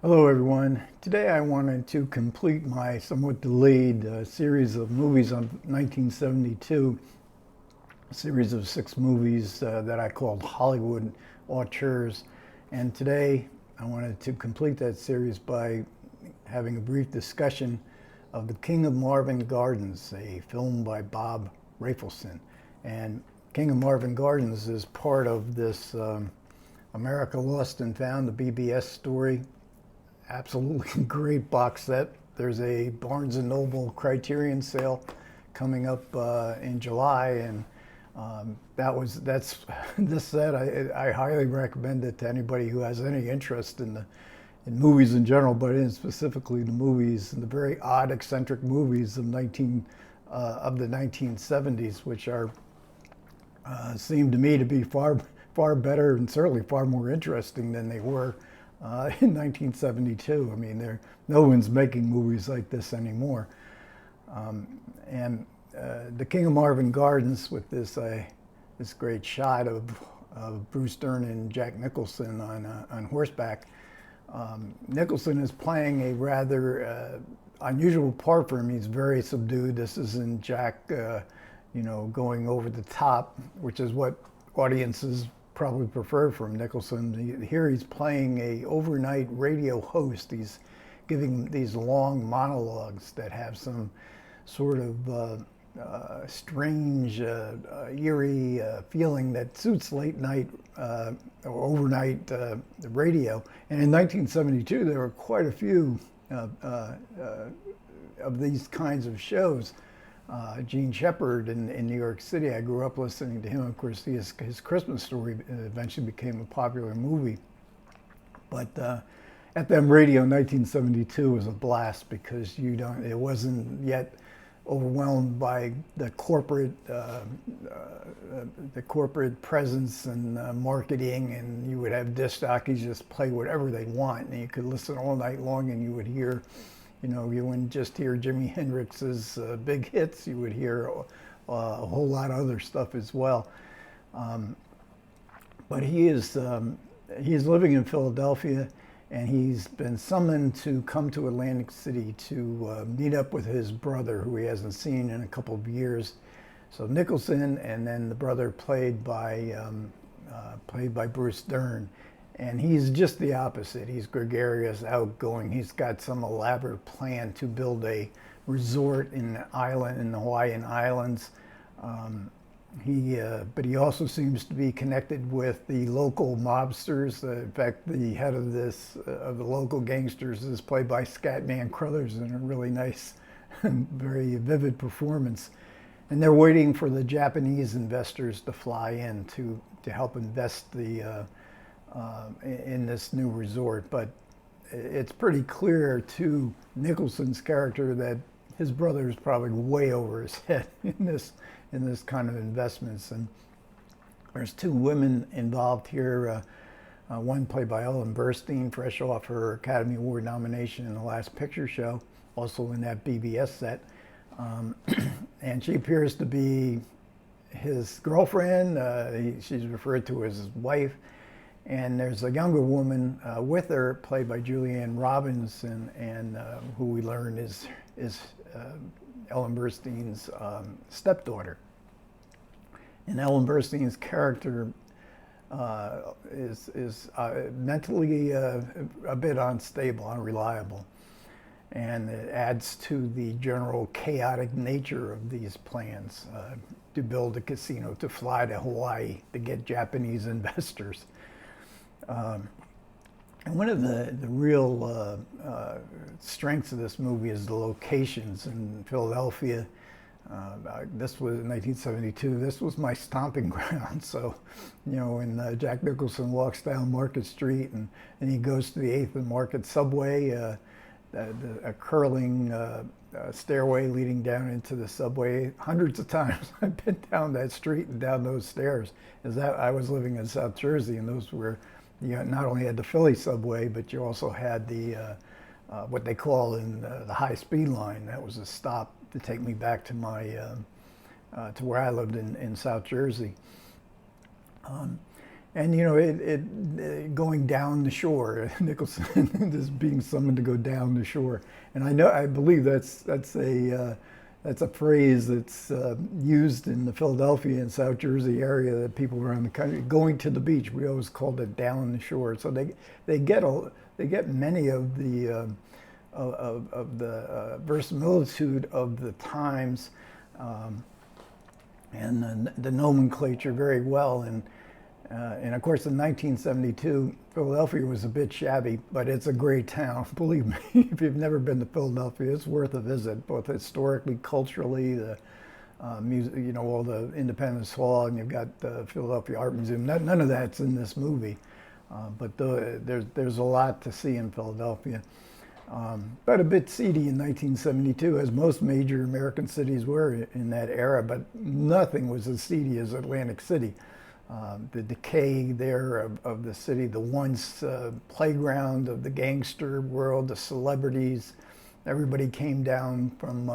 Hello everyone. Today I wanted to complete my somewhat delayed series of movies on 1972, a series of 6 movies that I called Hollywood Auteurs. And today I wanted to complete that series by having a brief discussion of The King of Marvin Gardens, a film by Bob Rafelson. And King of Marvin Gardens is part of this America Lost and Found, the BBS story. Absolutely great box set. There's a Barnes and Noble Criterion sale coming up in July, and that's this set. I highly recommend it to anybody who has any interest in movies in general, but in specifically the movies, the very odd, eccentric movies of the 1970s, which are seem to me to be far better and certainly far more interesting than they were in 1972. I mean, no one's making movies like this anymore. And The King of Marvin Gardens, with this great shot of Bruce Dern and Jack Nicholson on horseback. Nicholson is playing a rather unusual part for him. He's very subdued. This isn't Jack, going over the top, which is what audiences probably prefer from Nicholson. Here he's playing a overnight radio host. He's giving these long monologues that have some sort of strange, eerie feeling that suits late night or overnight radio. And in 1972, there were quite a few of these kinds of shows. Gene Shepard in New York City. I grew up listening to him. Of course, his Christmas Story eventually became a popular movie. But FM radio in 1972 was a blast because it wasn't yet overwhelmed by the corporate presence and marketing, and you would have disc jockeys just play whatever they want, and you could listen all night long, and you would hear. You wouldn't just hear Jimi Hendrix's big hits, you would hear a whole lot of other stuff as well. But he's living in Philadelphia, and he's been summoned to come to Atlantic City to meet up with his brother, who he hasn't seen in a couple of years. So Nicholson, and then the brother played by Bruce Dern. And he's just the opposite. He's gregarious, outgoing. He's got some elaborate plan to build a resort in the Hawaiian Islands. But he also seems to be connected with the local mobsters. In fact, the head of the local gangsters is played by Scatman Crothers in a really nice and very vivid performance. And they're waiting for the Japanese investors to fly in to help invest in this new resort. But it's pretty clear to Nicholson's character that his brother is probably way over his head in this kind of investments. And there's 2 women involved here. One played by Ellen Burstyn, fresh off her Academy Award nomination in The Last Picture Show, also in that BBS set. And she appears to be his girlfriend. She's referred to as his wife. And there's a younger woman with her, played by Julianne Robinson, and who we learn is Ellen Burstyn's stepdaughter. And Ellen Burstyn's character is mentally a bit unstable, unreliable, and it adds to the general chaotic nature of these plans to build a casino, to fly to Hawaii, to get Japanese investors. And one of the real strengths of this movie is the locations in Philadelphia. This was in 1972. This was my stomping ground. So, when Jack Nicholson walks down Market Street and he goes to the 8th and Market subway, a curling stairway leading down into the subway. Hundreds of times I've been down that street and down those stairs. I was living in South Jersey, and those were. You not only had the Philly subway, but you also had the what they call in the high-speed line. That was a stop to take me back to to where I lived in South Jersey. And going down the shore, Nicholson just being summoned to go down the shore, and I believe that's a phrase that's used in the Philadelphia and South Jersey area, that people around the country going to the beach. We always called it down the shore. So they get many of the verisimilitude of the times, and the nomenclature very well. And of course, in 1972, Philadelphia was a bit shabby, but it's a great town. Believe me, if you've never been to Philadelphia, it's worth a visit, both historically, culturally, the music, all the Independence Hall, and you've got the Philadelphia Art Museum. None of that's in this movie, but there's a lot to see in Philadelphia. But a bit seedy in 1972, as most major American cities were in that era, but nothing was as seedy as Atlantic City. The decay there of the city, the once playground of the gangster world, the celebrities. Everybody came down from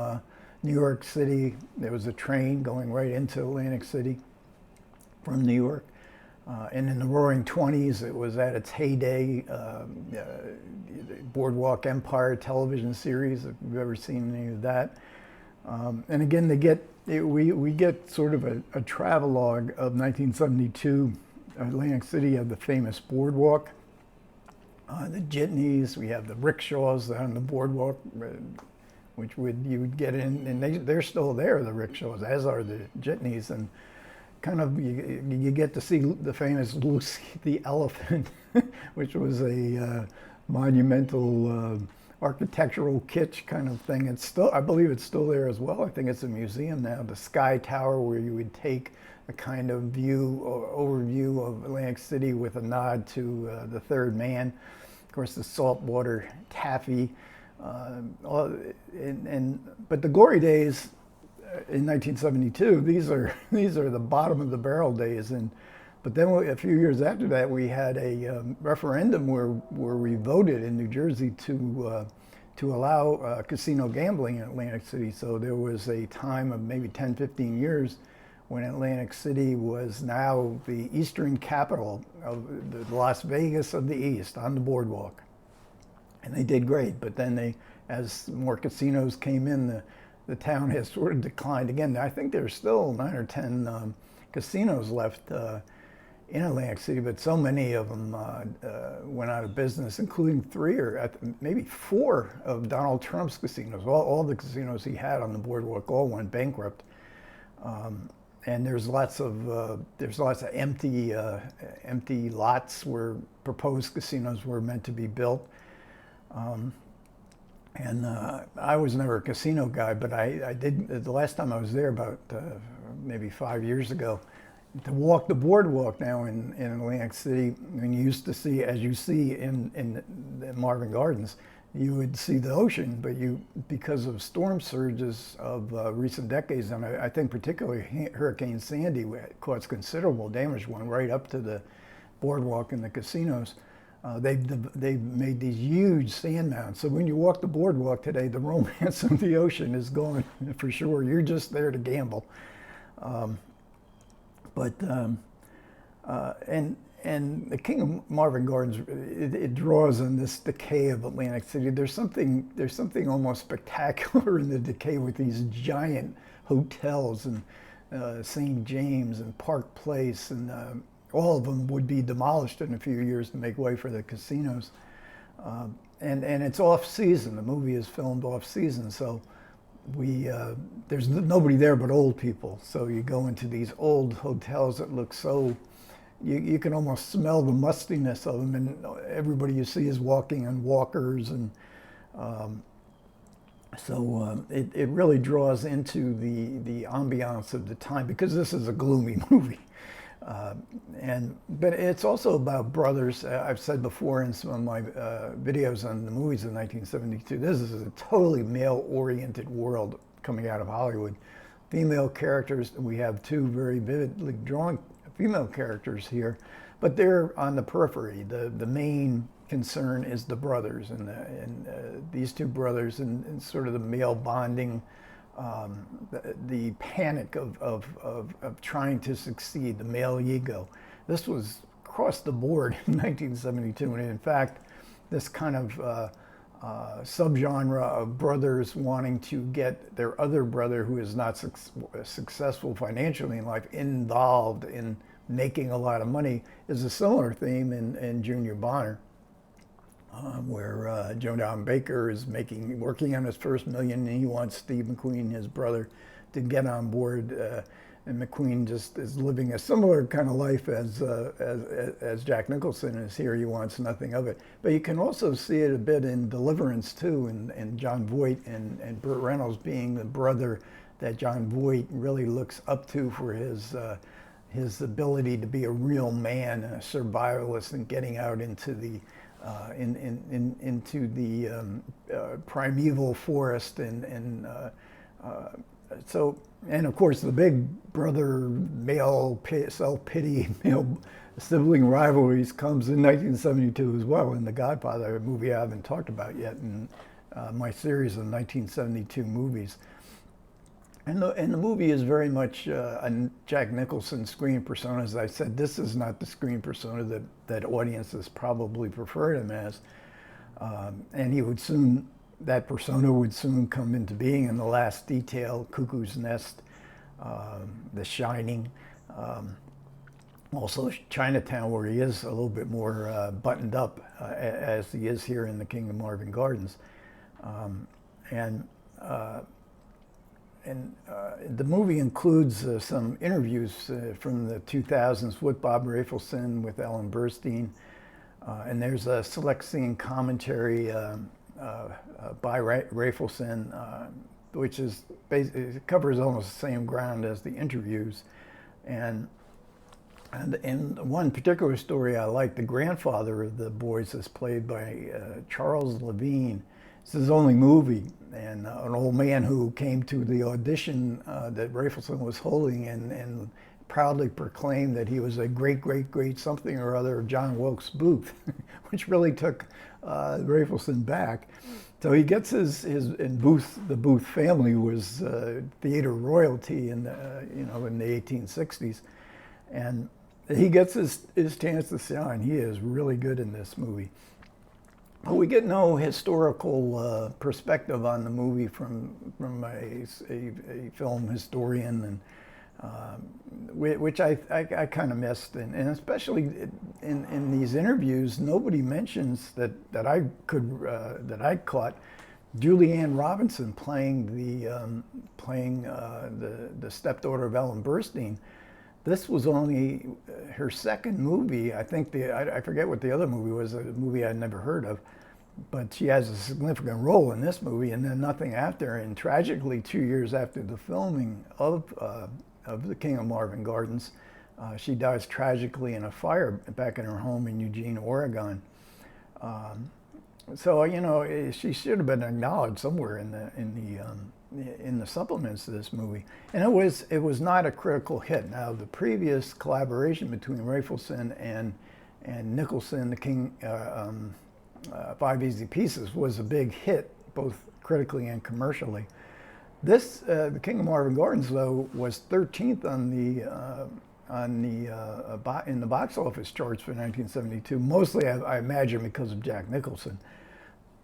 New York City. There was a train going right into Atlantic City from New York. And in the Roaring '20s, it was at its heyday. Boardwalk Empire television series, if you've ever seen any of that. And again, we get sort of a travelogue of 1972 Atlantic City of the famous boardwalk, the jitneys. We have the rickshaws on the boardwalk, which you would get in, and they're still there, the rickshaws, as are the jitneys, and kind of you get to see the famous Lucy the elephant, which was a monumental architectural kitsch kind of thing. It's still, I believe it's still there as well. I think it's a museum now. The Sky Tower, where you would take a kind of view or overview of Atlantic City with a nod to The Third Man. Of course, the saltwater taffy. But the glory days in 1972, these are the bottom of the barrel days. But then a few years after that, we had a referendum where we voted in New Jersey to allow casino gambling in Atlantic City. So there was a time of maybe 10, 15 years when Atlantic City was now the eastern capital of the Las Vegas of the East on the boardwalk. And they did great. But then as more casinos came in, the town has sort of declined. Again, I think there's still 9 or 10 casinos left in Atlantic City, but so many of them went out of business, including 3 or maybe 4 of Donald Trump's casinos. All the casinos he had on the boardwalk all went bankrupt, and there's lots of empty lots where proposed casinos were meant to be built. And I was never a casino guy, but I did the last time I was there, about maybe 5 years ago. To walk the boardwalk now in Atlantic City, and you used to see, as you see in the Marvin Gardens, you would see the ocean, but because of storm surges of recent decades, and I think particularly Hurricane Sandy caused considerable damage, went right up to the boardwalk and the casinos. They've made these huge sand mounds. So when you walk the boardwalk today, the romance of the ocean is gone for sure. You're just there to gamble. And the King of Marvin Gardens, it draws on this decay of Atlantic City. There's something almost spectacular in the decay with these giant hotels and St. James and Park Place, and all of them would be demolished in a few years to make way for the casinos. And it's off season. The movie is filmed off season, so there's nobody there but old people. So you go into these old hotels that look so, you can almost smell the mustiness of them, and everybody you see is walking on walkers, and it really draws into the ambiance of the time, because this is a gloomy movie. But it's also about brothers. I've said before in some of my videos on the movies of 1972, this is a totally male-oriented world coming out of Hollywood. Female characters, we have 2 very vividly drawn female characters here, but they're on the periphery. The main concern is the brothers, and these 2 brothers, and sort of the male bonding, the panic of trying to succeed, the male ego. This was across the board in 1972. And in fact, this kind of subgenre of brothers wanting to get their other brother who is not successful financially in life involved in making a lot of money is a similar theme in Junior Bonner, where Joe Don Baker is working on his first million, and he wants Steve McQueen, his brother, to get on board. And McQueen just is living a similar kind of life as Jack Nicholson is here. He wants nothing of it. But you can also see it a bit in Deliverance too, and John Voight and Burt Reynolds being the brother that John Voight really looks up to for his ability to be a real man and a survivalist and getting out into the primeval forest and of course the big brother male self-pity male sibling rivalries comes in 1972 as well in The Godfather, a movie I haven't talked about yet in my series of 1972 movies. And the movie is very much a Jack Nicholson screen persona. As I said, this is not the screen persona that audiences probably prefer him as. And that persona would soon come into being in The Last Detail, Cuckoo's Nest, The Shining, also Chinatown, where he is a little bit more buttoned up as he is here in The King of Marvin Gardens. The movie includes some interviews from the 2000s with Bob Rafelson, with Ellen Burstyn, and there's a select scene commentary by Rafelson, which is it covers almost the same ground as the interviews, and one particular story I like, the grandfather of the boys is played by Charles Levine. It's his only movie, and an old man who came to the audition that Rafelson was holding and proudly proclaimed that he was a great something or other of John Wilkes Booth, which really took Rafelson back. So he gets the Booth family was theater royalty in the 1860s, and he gets his chance to shine. He is really good in this movie. But we get no historical perspective on the movie from a film historian, and which I kind of missed, and especially in these interviews, nobody mentions that I caught Julianne Robinson playing the stepdaughter of Ellen Burstyn. This was only her second movie. I think I forget what the other movie was, a movie I'd never heard of, but she has a significant role in this movie, and then nothing after. And tragically, 2 years after the filming of The King of Marvin Gardens, she dies tragically in a fire back in her home in Eugene, Oregon. So she should have been acknowledged somewhere in the supplements to this movie, and it was not a critical hit. Now, the previous collaboration between Rafelson and Nicholson, The King, 5 Easy Pieces, was a big hit, both critically and commercially. This, The King of Marvin Gardens, though, was 13th in the box office charts for 1972. Mostly, I imagine, because of Jack Nicholson,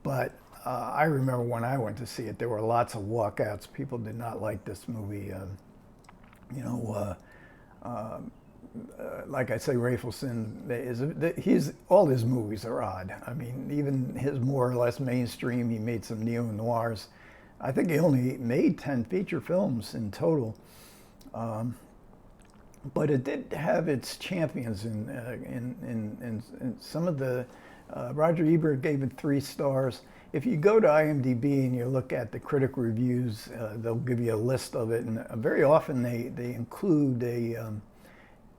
but. I remember when I went to see it, there were lots of walkouts. People did not like this movie. Like I say, Rafelson, all his movies are odd. I mean, even his more or less mainstream, he made some neo-noirs. I think he only made 10 feature films in total. But it did have its champions in some of the, Roger Ebert gave it 3 stars. If you go to IMDb and you look at the critic reviews, they'll give you a list of it, and very often they include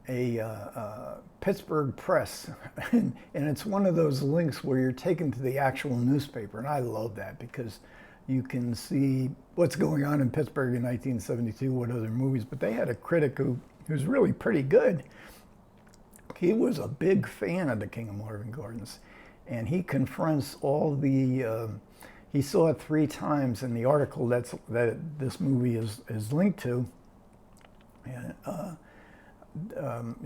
a Pittsburgh Press, and it's one of those links where you're taken to the actual newspaper, and I love that because you can see what's going on in Pittsburgh in 1972, what other movies, but they had a critic who's really pretty good. He was a big fan of The King of Marvin Gardens. And he confronts all he saw it 3 times in the article that this movie is linked to. And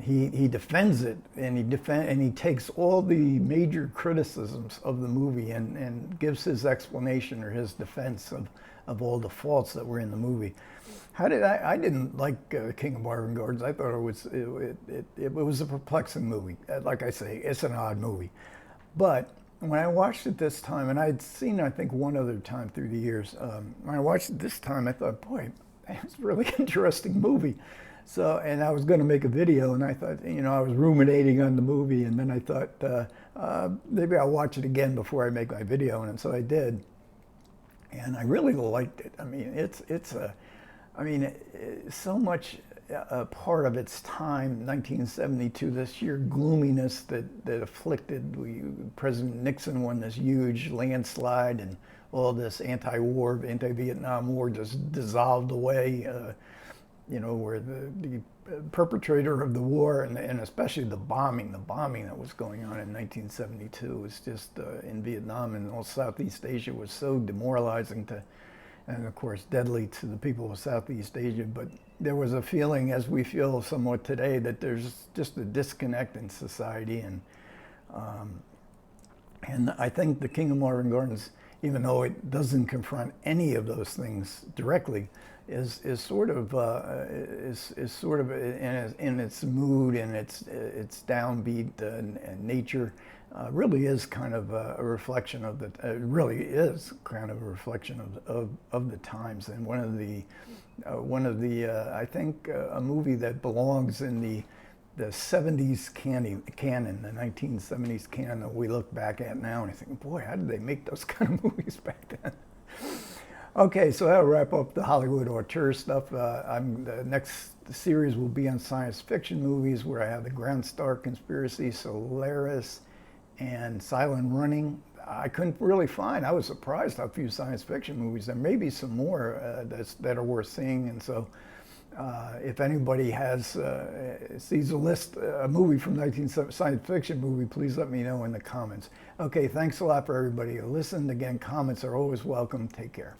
he defends it, and he takes all the major criticisms of the movie and gives his explanation or his defense of all the faults that were in the movie. I didn't like King of Marvin Gardens. I thought it was a perplexing movie. Like I say, it's an odd movie. But when I watched it this time, and I'd seen it, I think, one other time through the years, when I watched it this time, I thought, boy, it's a really interesting movie. So, and I was going to make a video, and I thought, I was ruminating on the movie, and then I thought, maybe I'll watch it again before I make my video, and so I did. And I really liked it. I mean, it's so much a part of its time, 1972, this sheer gloominess that afflicted. President Nixon won this huge landslide, and all this anti-war, anti-Vietnam War just dissolved away. Where the perpetrator of the war, and especially the bombing that was going on in 1972 was just in Vietnam and all Southeast Asia was so demoralizing and of course deadly to the people of Southeast Asia. But there was a feeling, as we feel somewhat today, that there's just a disconnect in society, and I think The King of Marvin Gardens, even though it doesn't confront any of those things directly, is sort of in its mood and its downbeat and nature, really is kind of a reflection of the of the times, and one of the I think a movie that belongs in the 70s canon, the 1970s canon that we look back at now and I think, boy, how did they make those kind of movies back then? Okay, so that'll wrap up the Hollywood Auteurs stuff. The next series will be on science fiction movies, where I have The Grand Star Conspiracy, Solaris, and Silent Running. I couldn't really find. I was surprised how few science fiction movies. There may be some more that are worth seeing, and so if anybody sees a list, a movie from 1970 science fiction movie, please let me know in the comments. Okay, thanks a lot for everybody who listened. Again, comments are always welcome. Take care.